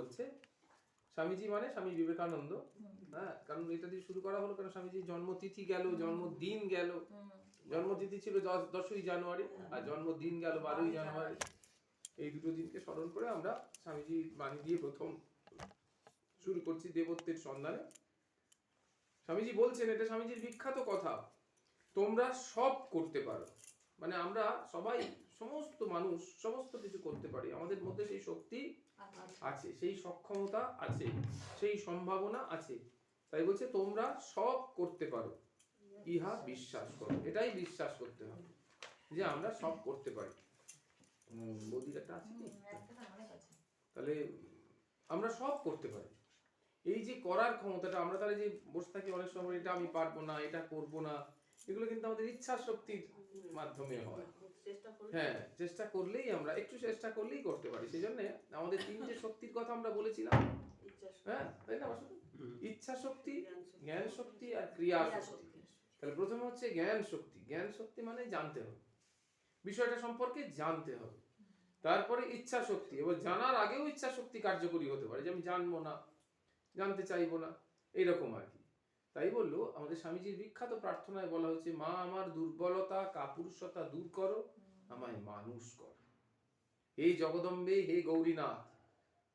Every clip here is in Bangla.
বলছে স্বামীজি মানে স্বামী বিবেকানন্দ। হ্যাঁ, কারণ এটা দিয়ে শুরু করা হলো কারণ স্বামীজির জন্মতিথি গেল, জন্মদিন গেল। জন্মতিথি ছিল 10ই জানুয়ারি আর জন্মদিন গেল 12ই জানুয়ারি। এই দুটো দিনকে স্মরণ করে আমরা স্বামীজির বাণী দিয়ে প্রথম শুরু করছি দেবত্বের সন্ধানে। স্বামীজি বলছেন, এটা স্বামীজির বিখ্যাত কথা, তোমরা সব করতে পারো। মানে আমরা সবাই, সমস্ত মানুষ সমস্ত কিছু করতে পারি, আমাদের মধ্যে সেই শক্তি আছে, সেই সক্ষমতা আছে, সেই সম্ভাবনা আছে। তাই বলছে তোমরা সব করতে পারো, ইহা বিশ্বাস করো। এটাই বিশ্বাস করতে হবে যে আমরা সব করতে পারি। বৌদিটা আছে কি? তাহলে আমরা সব করতে পারি। এই যে করার ক্ষমতাটা, আমরা তাহলে যে বসে থাকি অনেক সময় এটা আমি পারবো না, এটা করব না, এগুলো কিন্তু আমাদের ইচ্ছা শক্তির মাধ্যমে হয়। হ্যাঁ, চেষ্টা করলেই, আমরা একটু চেষ্টা করলেই করতে পারি। সেই জন্য আমাদের তিনটে শক্তির কথা আমরা বলেছিলাম, হ্যাঁ তাই না? ইচ্ছা শক্তি, জ্ঞান শক্তি আর ক্রিয়া শক্তি। তাহলে প্রথমে হচ্ছে জ্ঞান শক্তি। জ্ঞান শক্তি মানে জানতে হবে, বিষয়টা সম্পর্কে জানতে হবে। তারপরে ইচ্ছা শক্তি, এবার জানার আগেও ইচ্ছা শক্তি কার্যকরী হতে পারে, যে আমি জানবো না, জানতে চাইবো না, এইরকম আর কি। তাই বললো আমাদের স্বামীজির বিখ্যাত প্রার্থনায় বলা হয়েছে, মা আমার দুর্বলতা কাপুরুষতা দূর করো, আমায় মানুষ করো, হে জগদম্বে, হে গৌরীনাথ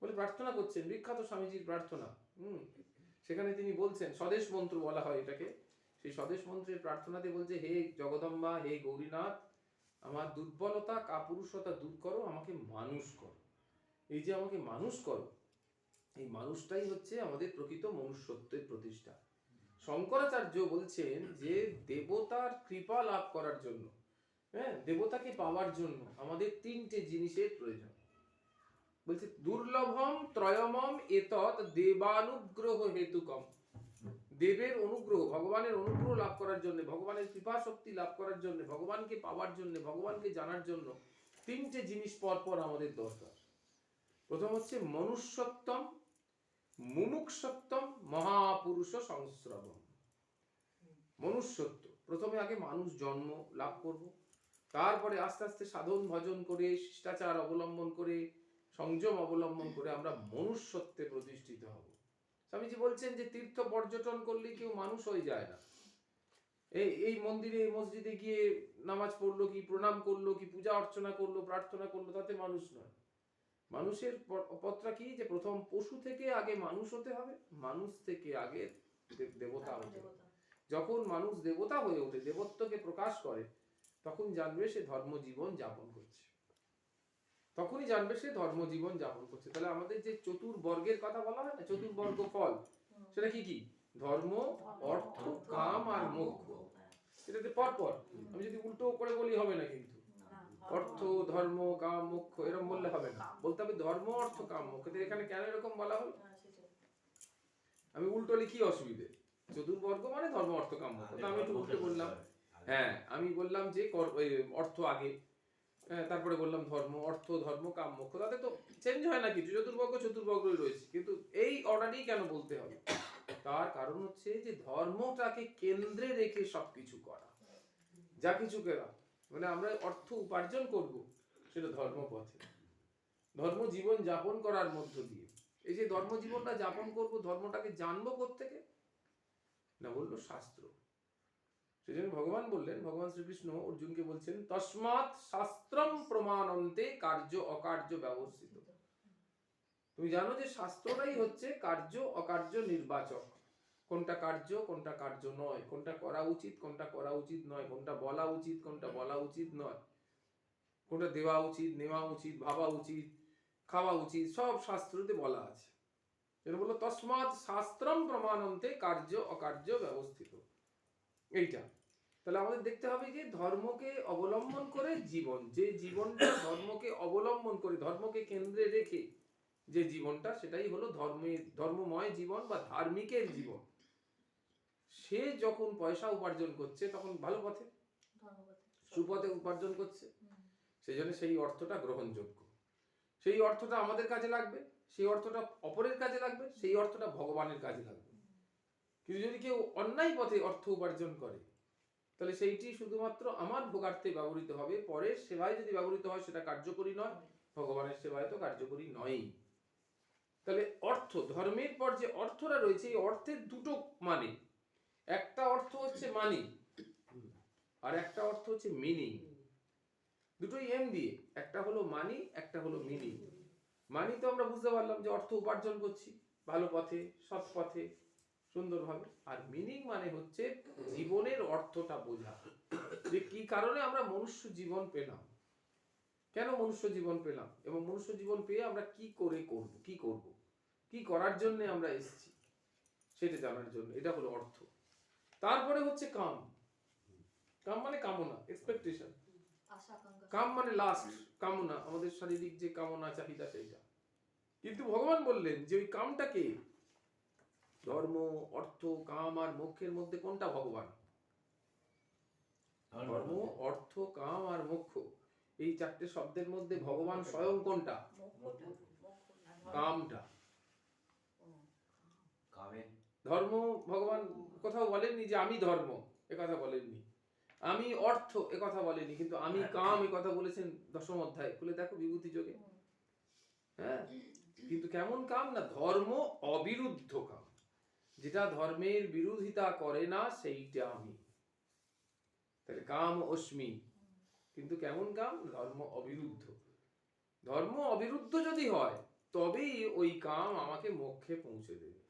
বলে প্রার্থনা করছেন, বিখ্যাত স্বামীজির প্রার্থনা। সেখানে তিনি বলছেন, স্বদেশ মন্ত্র বলা হয় এটাকে, সেই স্বদেশ মন্ত্রের প্রার্থনাতে বলছে, হে জগদম্বা, হে গৌরীনাথ, আমার দুর্বলতা কাপুরুষতা দূর করো, আমাকে মানুষ করো। এই যে আমাকে মানুষ করো, এই মানুষটাই হচ্ছে আমাদের প্রকৃত মনুষ্যত্বের প্রতিষ্ঠা। শঙ্করাচার্য বলছেন যে দেবতার কৃপা লাভ করার জন্য, হ্যাঁ, দেবতাকে পাওয়ার জন্য আমাদের তিনটে জিনিসের প্রয়োজন। বলছে দুর্লভম ত্রয়মম এতৎ দেবানুগ্রহ হেতুকম। দেবের অনুগ্রহ, ভগবানের অনুগ্রহ লাভ করার জন্য, ভগবানের কৃপা শক্তি লাভ করার জন্য, ভগবানকে পাওয়ার জন্য, ভগবানকে জানার জন্য তিনটে জিনিস পরপর আমাদের দরকার। প্রথম হচ্ছে মনুষ্যত্বম, মুমুক্ষুত্বম, মহাপুরুষ সংস্রবম। মনুষ্যত্ব, প্রথমে আগে মানুষ জন্ম লাভ করব, তারপরে আস্তে আস্তে সাধন ভজন করে, শিষ্টাচার অবলম্বন করে, সংযম অবলম্বন করে আমরা মনুষ্যত্বে প্রতিষ্ঠিত হব। স্বামীজি বলছেন যে তীর্থ পর্যটন করলে কেউ মানুষ হয়ে যায় না। এই মন্দিরে, এই মসজিদে গিয়ে নামাজ পড়লো কি, প্রণাম করলো কি, পূজা অর্চনা করলো, প্রার্থনা করলো, তাতে মানুষ নয়। মানুষের পথটা কি, যে প্রথম পশু থেকে আগে মানুষ হতে হবে, মানুষ থেকে আগে দেবতা হতে হবে। যখন মানুষ দেবতা হয়ে ওঠে, দেবত্বকে প্রকাশ করে, তখন জানবে সে ধর্মজীবন যাপন করছে, তখনই জানবে সে ধর্মজীবন যাপন করছে। তাহলে আমাদের যে চতুর্বর্গের কথা বলা হয় না, চতুর্বর্গ ফল, সেটা কি কি? ধর্ম, অর্থ, কাম আর মোক্ষ। এটাতে পরপর, আমি যদি উল্টো করে বলি হবে না কিন্তু। অর্থ, ধর্ম, কাম, মোক্ষ এরকম বললে হবে না, বলতে হবে ধর্ম, অর্থ, কাম, মোক্ষ। এখানে কেন এরকম বলা হলো? আমি উল্টো লিখি, অসুবিধে। চতুর্বর্গ মানে ধর্ম, অর্থ, কাম, মোক্ষ। আমি একটু উল্টে বললাম। হ্যাঁ, আমি বললাম যে অর্থ আগে, তারপরে বললাম ধর্ম, অর্থ, ধর্ম, কাম, মোক্ষ। তাতে তো চেঞ্জ হয় না কিছু, চতুর্বর্গ চতুর্বর্গই রয়েছে, কিন্তু এই অর্ডারই কেন বলতে হবে? তার কারণ হচ্ছে যে ধর্মটাকে কেন্দ্রে রেখে সবকিছু করা, যা কিছু করা, মানে আমরা অর্থ উপার্জন করব সেটা ধর্মপথে, ধর্ম জীবন যাপন করার মধ্য দিয়ে। এই যে ধর্ম জীবনটা যাপন করব, ধর্মটাকে জানবো কোত্থেকে না? বললো শাস্ত্র। সেই জন্য ভগবান বললেন, ভগবান শ্রীকৃষ্ণ অর্জুনকে বলছেন, তস্মাৎ শাস্ত্রম প্রমাণন্তে কার্য অকার্য ব্যবস্থিত। তুমি জানো যে শাস্ত্রটাই হচ্ছে কার্য অকার্য নির্বাচক। কোনটা কার্য, কোনটা কার্য নয়, কোনটা করা উচিত, কোনটা করা উচিত নয়, কোনটা বলা উচিত, কোনটা বলা উচিত নয়, কোনটা দেওয়া উচিত, নেওয়া উচিত, ভাবা উচিত, খাওয়া উচিত, সব শাস্ত্রতে বলা আছে। এটা বললো তস্মাৎ শাস্ত্রম প্রমাণন্তে কার্য অকার্য ব্যবস্থিত। এইটা তাহলে আমাদের দেখতে হবে যে ধর্মকে অবলম্বন করে জীবন, যে জীবনটা ধর্মকে অবলম্বন করে, ধর্মকে কেন্দ্রে রেখে যে জীবনটা, সেটাই হলো ধর্মময় জীবন বা ধার্মিকের জীবন। সে যখন পয়সা উপার্জন করছে তখন ভালো পথে, সুপথে উপার্জন করছে, সেই জন্য সেই অর্থটা গ্রহণযোগ্য, সেই অর্থটা আমাদের কাজে লাগবে, সেই অর্থটা অপরের কাজে লাগবে, সেই অর্থটা ভগবানের কাজে লাগবে। কিন্তু যদি কেউ অন্যায় পথে অর্থ উপার্জন করে, তাহলে সেইটি শুধুমাত্র আমার ভোগার্থে ব্যবহৃত হবে, পরের সেবায় যদি ব্যবহৃত হয় সেটা কার্যকরী নয়, ভগবানের সেবায় তো কার্যকরী নয়ই। তাহলে অর্থ, ধর্মের পর যে অর্থটা রয়েছে এই অর্থের দুটো মানে, একটা অর্থ হচ্ছে মানি আর একটা অর্থ হচ্ছে মিনিং। দুটোই এম দিয়ে, একটা হলো মানি, একটা হলো মিনিং। মানি তো আমরা বুঝতে পারলাম যে অর্থ উপার্জন করছি ভালো পথে, সৎ পথে, সুন্দরভাবে। আর মিনিং মানে হচ্ছে জীবনের অর্থটা বোঝা, যে কি কারণে আমরা মনুষ্য জীবন পেলাম, কেন মনুষ্য জীবন পেলাম, এবং মনুষ্য জীবন পেয়ে আমরা কি করে করব, কি করব, কি করার জন্য আমরা এসেছি সেটা জানার জন্য। এটা হলো অর্থ। তারপরে হচ্ছে কাম। কাম মানে কামনা, এক্সপেকটেশন। কাম মানে লাস্ট, কামনা, আমাদের শারীরিক যে কামনা চাহিদা সেইটা। কিন্তু ভগবান বললেন যে ওই কামটাকে, ধর্ম, অর্থ, কাম আর মোক্ষের মধ্যে কোনটা ভগবান? ধর্ম, অর্থ, কাম আর মোক্ষ, এই চারটে শব্দের মধ্যে ভগবান স্বয়ং কোনটা? কামটা। ধর্ম ভগবান কোথাও বলেননি যে আমি ধর্ম, একথা বলেননি। আমি অর্থ একথা বলেনি, কিন্তু আমি কাম একথা বলেছেন দশম অধ্যায়, খুলে দেখো বিভূতি যোগে। হ্যাঁ, কিন্তু কেমন কাম? না ধর্ম অবিরুদ্ধ কাম, যেটা ধর্মের বিরোধিতা করে না সেইটা আমি। তাহলে কাম অস্মি, কিন্তু কেমন কাম? ধর্ম অবিরুদ্ধ। ধর্ম অবিরুদ্ধ যদি হয় তবেই ওই কাম আমাকে মোক্ষে পৌঁছে দেবে।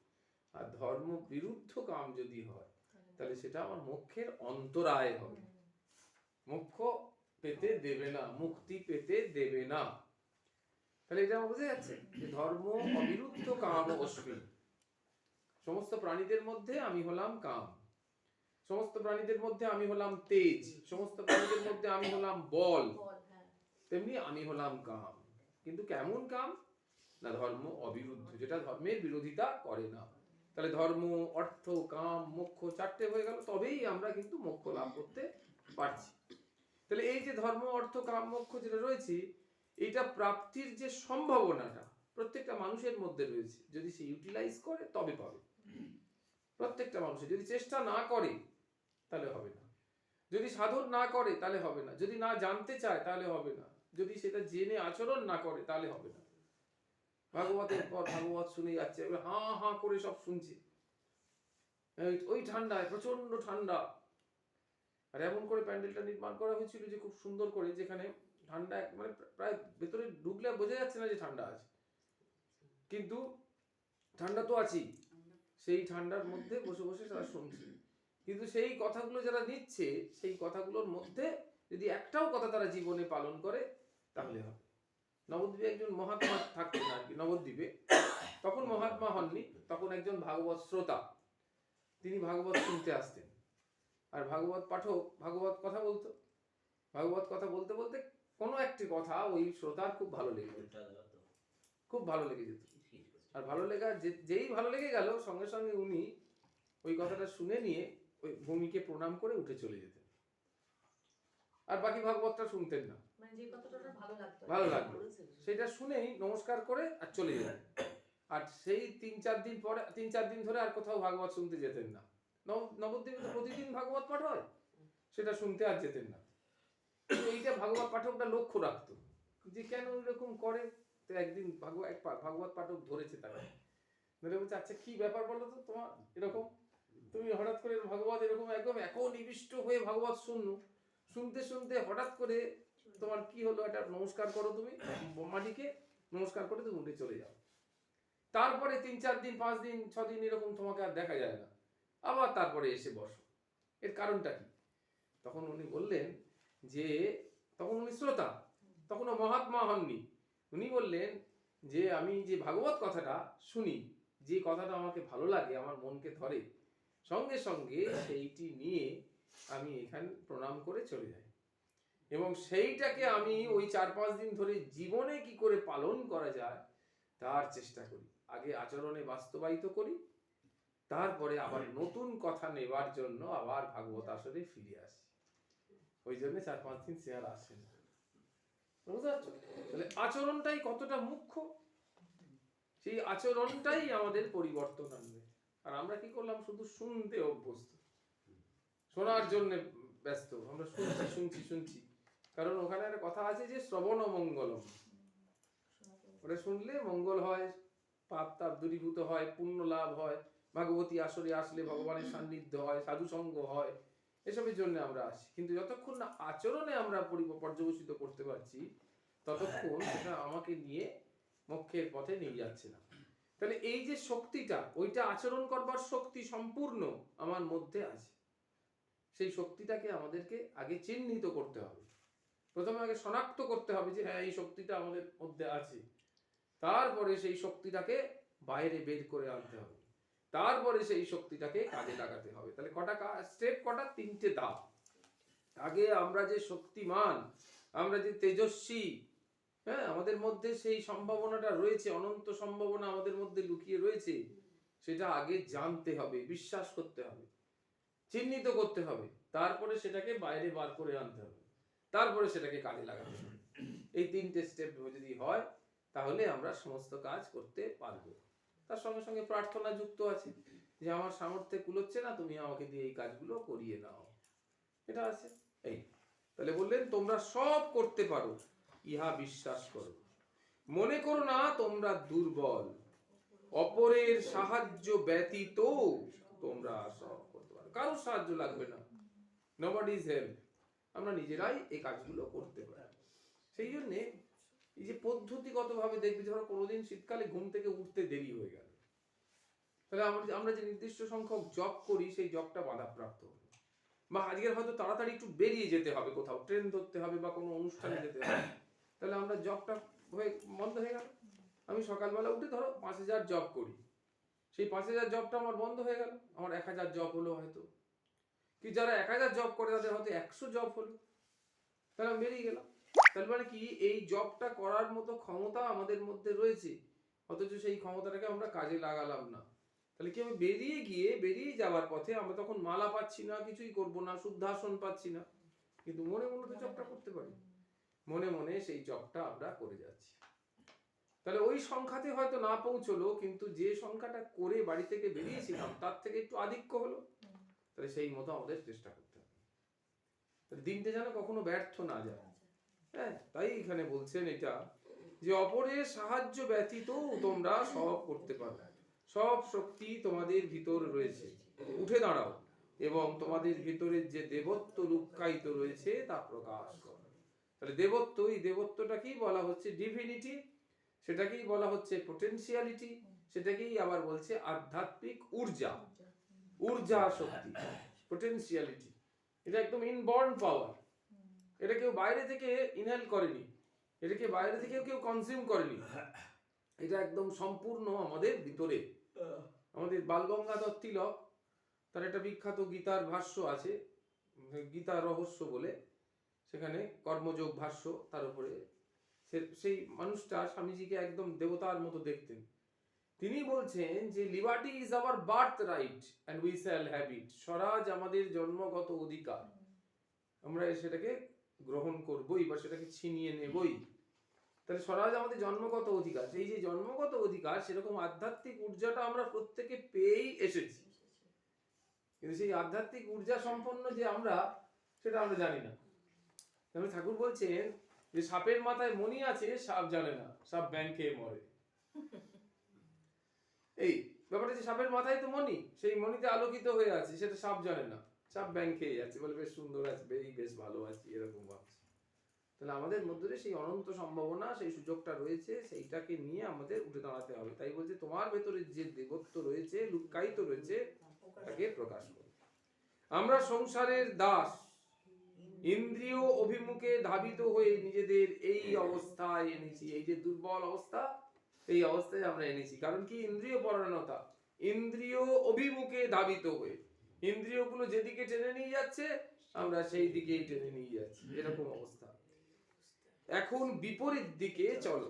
আর ধর্ম বিরুদ্ধ কাম যদি হয় তাহলে সেটা আমার মোক্ষের অন্তরায় হবে, মোক্ষ পেতে দেবে না, মুক্তি পেতে দেবে না। তাহলে এটা বোঝা যাচ্ছে যে ধর্ম অবিরুদ্ধ কাম অস্মি। সমস্ত প্রাণীদের মধ্যে আমি হলাম কাম, সমস্ত প্রাণীদের মধ্যে আমি হলাম তেজ, সমস্ত প্রাণীদের মধ্যে আমি হলাম বল, তেমনি আমি হলাম কাম। কিন্তু কেমন কাম? না ধর্ম অবিরুদ্ধ, যেটা ধর্মের বিরোধিতা করে না। তাহলে ধর্ম, অর্থ, কাম, মোক্ষ চারটে হয়ে গেল, তবেই আমরা কিন্তু মোক্ষ লাভ করতে পারছি। তাহলে এই যে ধর্ম, অর্থ, কাম, মোক্ষ যেটা রয়েছে, এটা প্রাপ্তির যে সম্ভাবনাটা প্রত্যেকটা মানুষের মধ্যে রয়েছে, যদি সে ইউটিলাইজ করে তবে পাবে। প্রত্যেকটা মানুষের যদি চেষ্টা না করে তাহলে হবে না, যদি সাধন না করে তাহলে হবে না, যদি না জানতে চায় তাহলে হবে না, যদি সেটা জেনে আচরণ না করে তাহলে হবে না। ভাগবতের পর ভাগবত শুনে যাচ্ছে, হাঁ হাঁ করে সব শুনছে, ওই ঠান্ডায়, প্রচন্ড ঠান্ডা। আর এমন করে প্যান্ডেলটা নির্মাণ করা হয়েছিল যে খুব সুন্দর করে, যেখানে ঠান্ডা মানে প্রায় ভেতরে ঢুকলে বোঝা যাচ্ছে না যে ঠান্ডা আছে, কিন্তু ঠান্ডা তো আছেই। সেই ঠান্ডার মধ্যে বসে বসে তারা শুনছে, কিন্তু সেই কথাগুলো যারা নিচ্ছে, সেই কথাগুলোর মধ্যে যদি একটাও কথা তারা জীবনে পালন করে তাহলে হবে। নবদ্বীপে একজন মহাত্মা থাকতেন আর কি, নবদ্বীপে। তখন মহাত্মা হননি, তখন একজন ভাগবত শ্রোতা, তিনি ভাগবত শুনতে আসতেন। আর ভাগবত পাঠক ভাগবত কথা বলতো, ভাগবত কথা বলতে বলতে কোনো একটি কথা ওই শ্রোতার খুব ভালো লেগে যেত, খুব ভালো লেগে যেত। আর ভালো লেগা যেই ভালো লেগে গেল, সঙ্গে সঙ্গে উনি ওই কথাটা শুনে নিয়ে ওই ভূমিকে প্রণাম করে উঠে চলে যেতেন, আর বাকি ভাগবতটা শুনতেন না। ভালো লাগলো সেটা শুনেই নমস্কার করে আর চলে যেতেন। আর সেই 3-4 দিন ধরে আর কোথাও ভাগবত শুনতে যেতেন না। নবদ্বীপে তো প্রতিদিন ভাগবত পাঠ হয়, সেটা শুনতে আর যেতেন না। এইটা ভাগবত পাঠকটা লক্ষ্য রাখতো যে কেন এরকম করে। তো একদিন ভাগবত পাঠক ধরেছে তাকে, ধরে বলছে, আচ্ছা কি ব্যাপার বলো তো তোমার, এরকম তুমি হঠাৎ করে ভাগবত এরকম একদম নিবিষ্ট হয়ে ভাগবত শুনতে শুনতে হঠাৎ করে তোমার কি হলো? একটা নমস্কার করো, তুমি মাটিকে নমস্কার করে তুমি উঠে চলে যাও। তারপরে 3-4 দিন, 5 দিন, 6 দিন এরকম তোমাকে আর দেখা যায় না, আবার তারপরে এসে বসো। এর কারণটা কি? তখন উনি বললেন যে, তখন উনি শ্রোতা, তখনও মহাত্মা হননি। উনি বললেন যে আমি যে ভাগবত কথাটা শুনি, যে কথাটা আমাকে ভালো লাগে, আমার মনকে ধরে, সঙ্গে সঙ্গে সেইটি নিয়ে আমি এখানে প্রণাম করে চলে যাই, এবং সেইটাকে আমি ওই 4-5 দিন ধরে জীবনে কি করে পালন করা যায় তার চেষ্টা করি। আগে আচরণে বাস্তবায়িত করি, তারপরে আবার নতুন কথা নেবার জন্য আবার ভাগবত আসরে ফিরে আসি। ওই জন্য 4-5 দিন সে আর আসে না। বুঝতে পারছো? তাহলে আচরণটাই কতটা মুখ্য, সেই আচরণটাই আমাদের পরিবর্তন আনবে। আর আমরা কি করলাম? শুধু শুনতে অভ্যস্ত, শোনার জন্য ব্যস্ত। আমরা শুনছি শুনছি শুনছি, কারণ ওখানে একটা কথা আছে যে শ্রবণ মঙ্গলম, ওটা শুনলে মঙ্গল হয়, পাপ তাপ দূরীভূত হয়, পুণ্য লাভ হয়, ভাগবতী আসরে আসলে ভগবানের সান্নিধ্য হয়, সাধু সঙ্গ হয়, এসবের জন্য আমরা আসি। কিন্তু যতক্ষণ না আচরণে আমরা পর্যবসিত করতে পারছি, ততক্ষণ সেটা আমাকে নিয়ে মোক্ষের পথে নিয়ে যাচ্ছে না। তাহলে এই যে শক্তিটা, ওইটা আচরণ করবার শক্তি সম্পূর্ণ আমার মধ্যে আছে। সেই শক্তিটাকে আমাদেরকে আগে চিহ্নিত করতে হবে। প্রথমে আগে শনাক্ত করতে হবে যে হ্যাঁ, এই শক্তিটা আমাদের মধ্যে আছে। তারপরে সেই শক্তিটাকে বাইরে বের করে আনতে হবে। তারপরে সেই শক্তিটাকে কাজে লাগাতে হবে। তাহলে কটা স্টেপ, কটা? 3টে ধাপ। আগে আমরা যে শক্তিমান, আমরা যে তেজস্বী, হ্যাঁ, আমাদের মধ্যে সেই সম্ভাবনাটা রয়েছে, অনন্ত সম্ভাবনা আমাদের মধ্যে লুকিয়ে রয়েছে, সেটা আগে জানতে হবে, বিশ্বাস করতে হবে, চিহ্নিত করতে হবে। তারপরে সেটাকে বাইরে বার করে আনতে হবে, তারপরে সেটাকে কাজে লাগাতে হবে। এই 3টে স্টেপ যদি হয়, তাহলে আমরা সমস্ত কাজ করতে পারবো। তার সঙ্গে সঙ্গে প্রার্থনা যুক্ত আছে যে আমার সামর্থ্যে কুলোচ্ছে না, তুমি আমাকে দিয়ে এই কাজগুলো করিয়ে নাও, এটা আছে। এই তাহলে বললেন তোমরা সব করতে পারো, ইহা বিশ্বাস করো। মনে করো না তোমরা দুর্বল, অপরের সাহায্য ব্যতীত তোমরা সব করতে পারো। কারোর সাহায্য লাগবে না, নোবডিজ হেল্প, আমরা নিজেরাই এই কাজগুলো করতে পারি। সেই জন্যে এই যে পদ্ধতিগতভাবে দেখবে, ধরো কোনোদিন শীতকালে ঘুম থেকে উঠতে দেরি হয়ে গেল, তাহলে আমরা যে নির্দিষ্ট সংখ্যক জব করি, সেই জবটা বাধাপ্রাপ্ত হলো। বা আজকের হয়তো তাড়াতাড়ি একটু বেরিয়ে যেতে হবে, কোথাও ট্রেন ধরতে হবে বা কোনো অনুষ্ঠানে যেতে হবে, তাহলে আমরা জবটা বন্ধ হয়ে গেল। আমি সকালবেলা উঠে ধরো 5000 জব করি, সেই 5000 জবটা আমার বন্ধ হয়ে গেল, আমার 1000 জব হলো হয়তো। কি যারা 1000 জব করে তাদের হয়তো 100 জব হলো, তাহলে আমি বেরিয়ে গেলাম। তার মানে কি, এই জবটা করার মতো ক্ষমতা আমাদের মধ্যে রয়েছে, অথচ সেই ক্ষমতাটাকে আমরা কাজে লাগালাম না। তাহলে কি, আমি বেরিয়ে যাওয়ার পথে আমরা তখন মালা পাচ্ছি না, কিছুই করব না, শুদ্ধাসন পাচ্ছি না, কিন্তু মনে মনে তো জবটা করতে পারি, মনে মনে সেই জবটা আমরা করে যাচ্ছি। তাহলে ওই সংখ্যাতে হয়তো না পৌঁছলো, কিন্তু যে সংখ্যাটা করে বাড়ি থেকে বেরিয়েছিলাম তার থেকে একটু আধিক্য হলো, তাহলে সেই মতো আমাদের চেষ্টা করতে হবে। তাহলে দিনটা যেন কখনো ব্যর্থ না যায়। হ্যাঁ, তাই এখানে বলছেন এটা, যে অপরের সাহায্য ব্যতীত তোমরা সব করতে পারো, সব শক্তি তোমাদের ভিতর রয়েছে, উঠে দাঁড়াও এবং তোমাদের ভিতরে যে দেবত্ব লুক্কায়িত রয়েছে তা প্রকাশ করো। তাহলে দেবত্ব, এই দেবত্বটা কি বলা হচ্ছে? ডিভিনিটি, সেটাকেই বলা হচ্ছে পোটেনশিয়ালিটি, সেটাকেই আবার বলছে আধ্যাত্মিক ঊর্জা, ঊর্জা শক্তি, পোটেনশিয়ালিটি। এটা একদম ইনবর্ন পাওয়ার, এটা কেউ বাইরে থেকে ইনহেল করেনি, এটাকে বাইরে থেকে কেউ কনজিউম করেনি, এটা একদম সম্পূর্ণ আমাদের ভিতরে। আমাদের বালগঙ্গাধর তিলক, তার একটা বিখ্যাত গীতার ভাষ্য আছে, গীতা রহস্য বলে, সেখানে কর্মযোগ ভাষ্য, তার উপরে সেই মানুষটা স্বামীজিকে একদম দেবতার মতো দেখতেন। তিনি বলছেন যে liberty is our birth right and we shall have it. Swaraj আমাদের জন্মগত অধিকার, আমরা সেটাকে গ্রহণ করবই বা সেটাকে ছিনিয়ে নেবই। তাহলে স্বরাজ আমাদের জন্মগত অধিকার। এই যে জন্মগত অধিকার, সেরকম আধ্যাত্মিক ঊর্জাটা আমরা প্রত্যেকে পেয়েই এসেছি, কিন্তু সেই আধ্যাত্মিক ঊর্জা সম্পন্ন যে আমরা, সেটা আমরা জানি না। তাহলে ঠাকুর বলছেন যে সাপের মাথায় মণি আছে, সাপ জানে না, সাপ ব্যাঙ খেয়ে মরে। এই ব্যাপারটা, যে সাপের মাথায় তো মণি, সেই মণিতে আলোকিত হয়ে আছে, সেটা সাপ জানে না, সাপ ব্যাঙ খেয়ে যাচ্ছে, বলে বেশ সুন্দর আছে, বেশ ভালো আছি, এরকম ভাবছে। তাহলে আমাদের মধ্যে সেই অনন্ত সম্ভাবনা, সেই সুযোগটা রয়েছে, সেইটাকে নিয়ে আমাদের উঠে দাঁড়াতে হবে। তাই বলছে তোমার ভেতরে যে দেবত্ব রয়েছে, লুক্কায়িত রয়েছে, তাকে প্রকাশ করো। আমরা সংসারের দাস, ইন্দ্রিয় অভিমুখে ধাবিত হয়ে নিজেদের এই অবস্থায় এনেছি। এই যে দুর্বল অবস্থা, এই অবস্থায় আমরা এনেছি। কারণ কি? ইন্দ্রিয় পরায়ণতা, ইন্দ্রিয় অভিমুখে ধাবিত হয়ে, ইন্দ্রিয়গুলো যেদিকে টেনে নিয়ে যাচ্ছে, আমরা সেই দিকেই টেনে নিয়ে যাচ্ছি, এরকম অবস্থা। এখন বিপরীত দিকে চলো,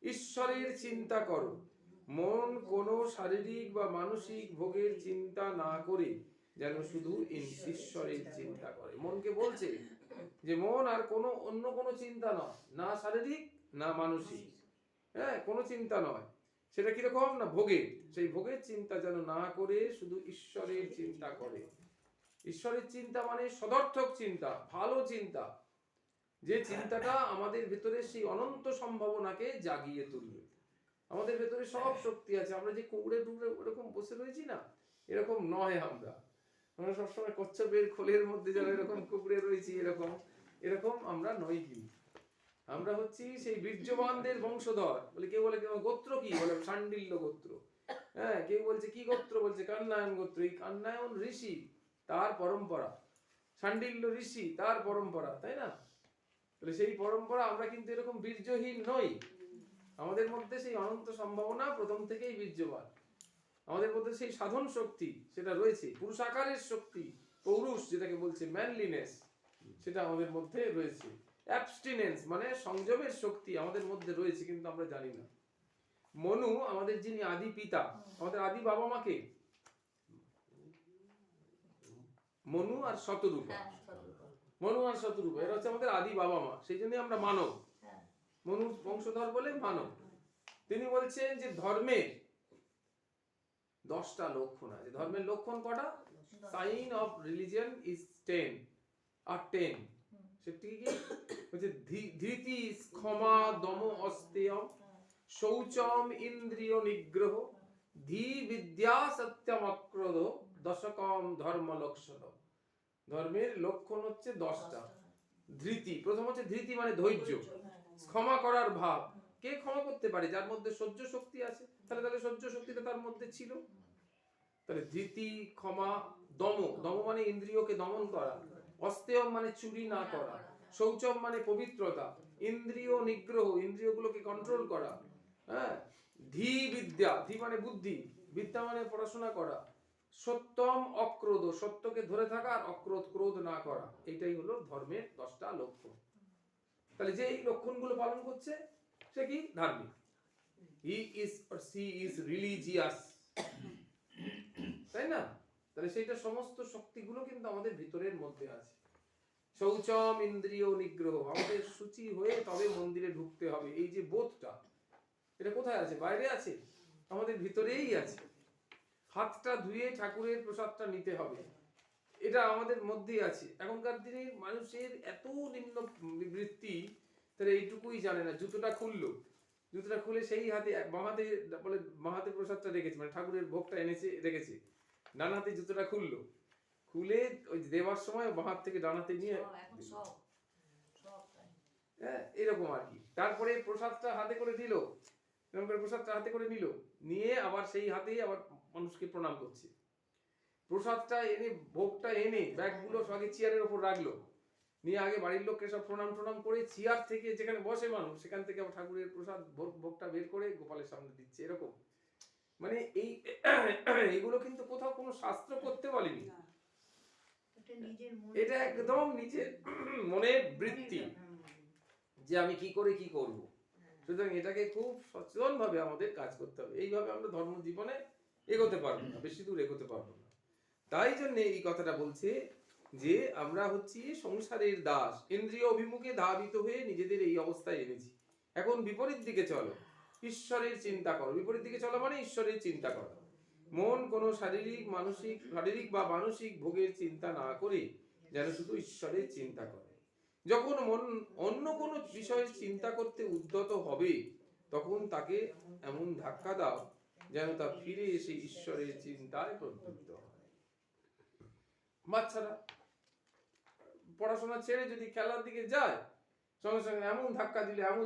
ঈশ্বরের চিন্তা করো। মন কোনো শারীরিক বা মানসিক ভোগের চিন্তা না করে যেন শুধু ঈশ্বরের চিন্তা করে। মনকে বলছে যে মন আর অন্য কোনো চিন্তা নয়, না শারীরিক না মানসিক, হ্যাঁ, কোনো চিন্তা নয়। সেটা কিরকম? না ভোগের, সেই ভোগের চিন্তা যেন না করে শুধু ঈশ্বরের চিন্তা করে। ঈশ্বরের চিন্তা মানে সদর্থক চিন্তা, ভালো চিন্তা, যে চিন্তাটা আমাদের ভিতরে সেই অনন্ত সম্ভাবনাকে জাগিয়ে তুলবে। আমাদের ভেতরে সব শক্তি আছে। আমরা যে কুকুরে টুকরে ওরকম বসে রয়েছি না, এরকম নয়। আমরা আমরা সবসময় কচ্ছপের খোলের মধ্যে যারা এরকম কুকুরে রয়েছি, এরকম এরকম আমরা নই। কিন্তু আমরা হচ্ছি সেই বীর্যবানদের বংশধর। বলে কেউ বলে গোত্র কি, বলে শাণ্ডিল্য গোত্র। হ্যাঁ, কেউ বলছে কি গোত্র, বলছে কান্নায়ন গোত্র। এই কান্নায়ন ঋষি, তার পরম্পরা। শাণ্ডিল্য ঋষি, তার পরম্পরা, তাই না? তাহলে সেই পরম্পরা, আমরা কিন্তু এরকম বীর্যহীন নই। আমাদের মধ্যে সেই অনন্ত সম্ভাবনা প্রথম থেকেই বীর্যবান। আমাদের মধ্যে সেই সাধন শক্তি সেটা রয়েছে, পুরুষাকারের শক্তি, পৌরুষ যেটাকে বলছে ম্যানলিনেস, সেটা আমাদের মধ্যে রয়েছে। অ্যাবস্টিনেন্স মানে সংযমের শক্তি আমাদের মধ্যে রয়েছে, কিন্তু আমরা জানি না। মনু আমাদের যিনি আদি পিতা, আমাদের আদি বাবা মাকে, মনু আর শতরূপা, মনু আর শতরূপা এরা হচ্ছে আমাদের আদি বাবা মা। সেই জন্য আমরা মানব, মনু বংশধর বলে মানব। তিনি বলছেন যে ধর্মের 10টা লক্ষণ আছে। ধর্মের লক্ষণ কটা? সাইন অফ রিলিজিয়ন ইজ 10 আর 10। সেটি কি হচ্ছে? ধৃতি, ক্ষমা, দম, অস্তেয়, শৌচম, ইন্দ্রিয় নিগ্রহ, ধী, বিদ্যা, সত্যম, অক্রোধ, দশকম ধর্ম লক্ষণ। ধর্মের লক্ষণ হচ্ছে 10টা। ধৃতি, প্রথম হচ্ছে ধৃতি মানে ধৈর্য, ক্ষমা করার ভাব। কে ক্ষমা করতে পারে? যার মধ্যে সহ্য শক্তি আছে। তাহলে সহ্য শক্তিটা তার মধ্যে ছিল। তাহলে ধৃতি, ক্ষমা, দম, দম মানে ইন্দ্রিয়কে দমন করা, অস্তেয়ম মানে চুরি না করা, শৌচম মানে পবিত্রতা, ইন্দ্রিয় নিগ্রহ ইন্দ্রিয়গুলোকে কন্ট্রোল করা, হ্যাঁ, ধী, বিদ্যা, ধী মানে বুদ্ধি, বিদ্যা মানে পড়াশোনা করা, সত্যম, অক্রোধ সত্যকে ধরে থাকা, আর অক্রোধ ক্রোধ না করা। এইটাই হলো ধর্মের 10টা লক্ষণ। তাহলে যে এই লক্ষণগুলো পালন করছে সে কি? ধার্মিক। He is or she is religious, তাই না? তাহলে সেইটা সমস্ত শক্তিগুলো কিন্তু আমাদের ভিতরের মধ্যে আছে। শৌচম, ইন্দ্রিয় নিগ্রহ, আমাদের শুচি হয়ে তবে মন্দিরে ঢুকতে হবে। এই যে বোধটা, এটা কোথায় আছে? বাইরে আছে? আমাদের ভিতরেই আছে। হাতটা ধুয়ে ঠাকুরের প্রসাদটা নিতে হবে, এটা আমাদের মধ্যেই আছে। এখনকার দিনে মানুষের এত নিম্ন বৃত্তি, তারা এইটুকুই জানে না। জুতোটা খুললো, জুতোটা খুলে সেই হাতে বাঁ হাতে বলে বাঁ হাতে প্রসাদটা রেখেছে, মানে ঠাকুরের ভোগটা এনেছে রেখেছে, ডান হাতে জুতোটা খুললো, খুলে ওই দেওয়ার সময় বাঁ হাত থেকে ডান হাতে নিয়ে, হ্যাঁ, এরকম আর কি। তারপরে প্রসাদটা হাতে করে দিল, এরকম করে প্রসাদটা হাতে করে নিল, নিয়ে আবার সেই হাতেই আবার মানুষকে প্রণাম করছে। প্রসাদটা এনে, ভোগটা এনে ব্যাগগুলো আগে চেয়ারের ওপর রাখলো, নিয়ে আগে বাড়ির লোককে সব প্রণাম করে চেয়ার থেকে যেখানে বসে মানুষ, সেখান থেকে আবার ঠাকুরের প্রসাদ ভোগটা বের করে গোপালের সামনে দিচ্ছে। এরকম মানে এইগুলো কিন্তু কোথাও কোনো শাস্ত্র করতে বলেনি। এটা একদম নিজের মনের বৃত্তি যে আমি কি করে কি করব। সুতরাং এটাকে খুব সচেতন ভাবে আমাদের কাজ করতে হবে। এইভাবে আমরা ধর্ম জীবনে এগোতে পারবো না, বেশি দূর এগোতে পারবো না। তাই জন্য এই কথাটা বলছে যে আমরা হচ্ছি সংসারের দাস, ইন্দ্রিয় অভিমুখে ধাবিত হয়ে নিজেদের এই অবস্থায় এনেছি। এখন বিপরীত দিকে চলো, ঈশ্বরের চিন্তা করো। বিপরীত দিকে চলো মানে ঈশ্বরের চিন্তা করো। মন কোনো শারীরিক বা মানসিক ভোগের চিন্তা না করে যেন শুধু ঈশ্বরের চিন্তা করে। যখন মন অন্য কোনো বিষয়ের চিন্তা করতে উদ্যত হবে, তখন তাকে এমন ধাক্কা দাও যেন তা ফিরে এসে ঈশ্বরের চিন্তায় প্রবৃত্ত হয়। বাচ্চারা পড়াশোনা ছেড়ে যদি খেলার দিকে যায়, সঙ্গে সঙ্গে এমন ধাক্কা দিলে, এমন